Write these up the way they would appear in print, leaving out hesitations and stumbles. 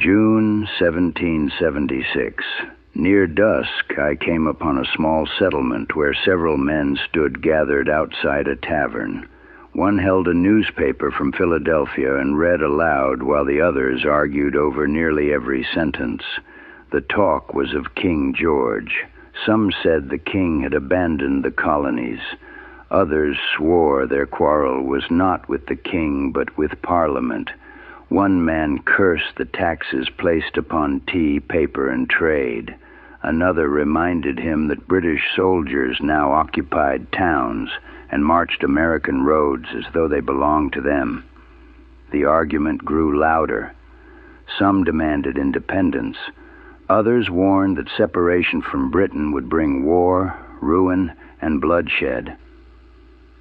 June 1776. Near dusk, I came upon a small settlement where several men stood gathered outside a tavern. One held a newspaper from Philadelphia and read aloud while the others argued over nearly every sentence. The talk was of King George. Some said the king had abandoned the colonies. Others swore their quarrel was not with the king but with Parliament. One man cursed the taxes placed upon tea, paper, and trade. Another reminded him that British soldiers now occupied towns and marched American roads as though they belonged to them. The argument grew louder. Some demanded independence. Others warned that separation from Britain would bring war, ruin, and bloodshed.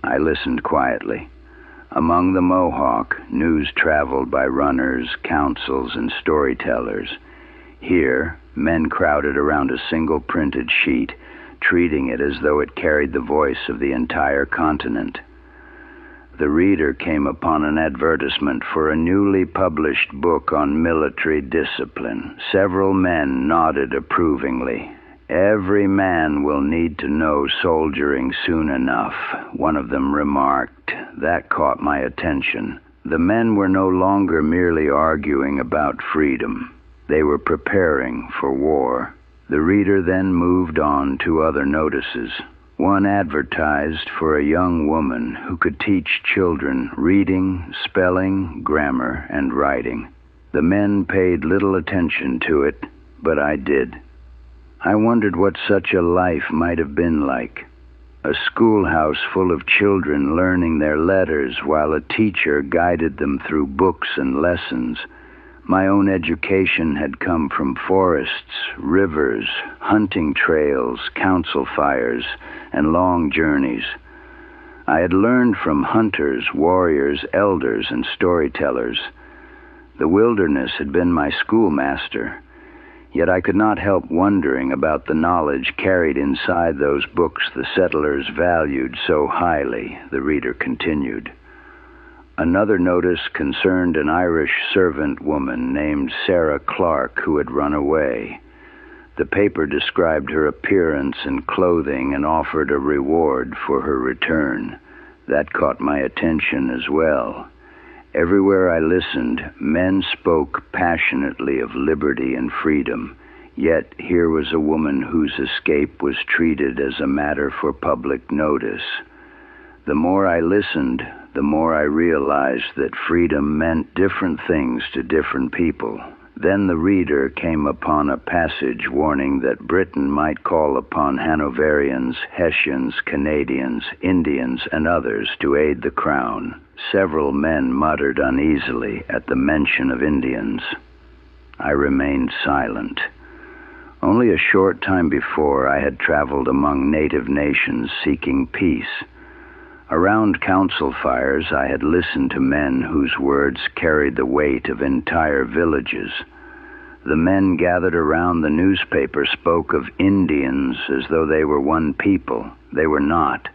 I listened quietly. Among the Mohawk, news traveled by runners, councils, and storytellers. Here, men crowded around a single printed sheet, treating it as though it carried the voice of the entire continent. The reader came upon an advertisement for a newly published book on military discipline. Several men nodded approvingly. "Every man will need to know soldiering soon enough," one of them remarked. That caught my attention. The men were no longer merely arguing about freedom. They were preparing for war. The reader then moved on to other notices. One advertised for a young woman who could teach children reading, spelling, grammar, and writing. The men paid little attention to it, but I did. I wondered what such a life might have been like. A schoolhouse full of children learning their letters while a teacher guided them through books and lessons. My own education had come from forests, rivers, hunting trails, council fires, and long journeys. I had learned from hunters, warriors, elders, and storytellers. The wilderness had been my schoolmaster. Yet I could not help wondering about the knowledge carried inside those books the settlers valued so highly, the reader continued. Another notice concerned an Irish servant woman named Sarah Clark who had run away. The paper described her appearance and clothing and offered a reward for her return. That caught my attention as well. Everywhere I listened, men spoke passionately of liberty and freedom, yet here was a woman whose escape was treated as a matter for public notice. The more I listened, the more I realized that freedom meant different things to different people. Then the reader came upon a passage warning that Britain might call upon Hanoverians, Hessians, Canadians, Indians, and others to aid the crown. Several men muttered uneasily at the mention of Indians. I remained silent. Only a short time before, I had traveled among native nations seeking peace. Around council fires, I had listened to men whose words carried the weight of entire villages. The men gathered around the newspaper spoke of Indians as though they were one people. They were not.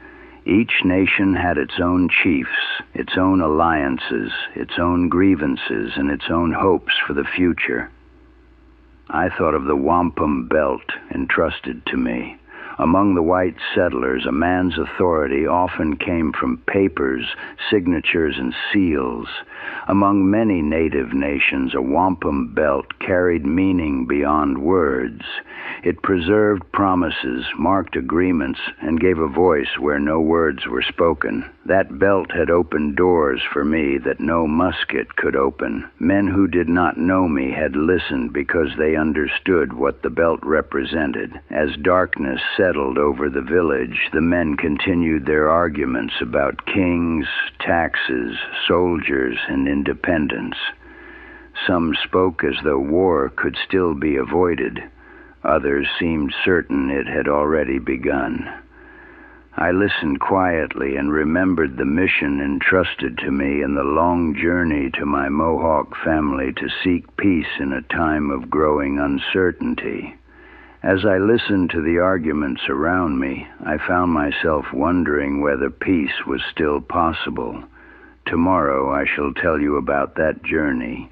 Each nation had its own chiefs, its own alliances, its own grievances, and its own hopes for the future. I thought of the wampum belt entrusted to me. Among the white settlers, a man's authority often came from papers, signatures, and seals. Among many native nations, a wampum belt carried meaning beyond words. It preserved promises, marked agreements, and gave a voice where no words were spoken. That belt had opened doors for me that no musket could open. Men who did not know me had listened because they understood what the belt represented. As darkness settled over the village, the men continued their arguments about kings, taxes, soldiers, and independence. Some spoke as though war could still be avoided. Others seemed certain it had already begun. I listened quietly and remembered the mission entrusted to me in the long journey to my Mohawk family to seek peace in a time of growing uncertainty. As I listened to the arguments around me, I found myself wondering whether peace was still possible. Tomorrow I shall tell you about that journey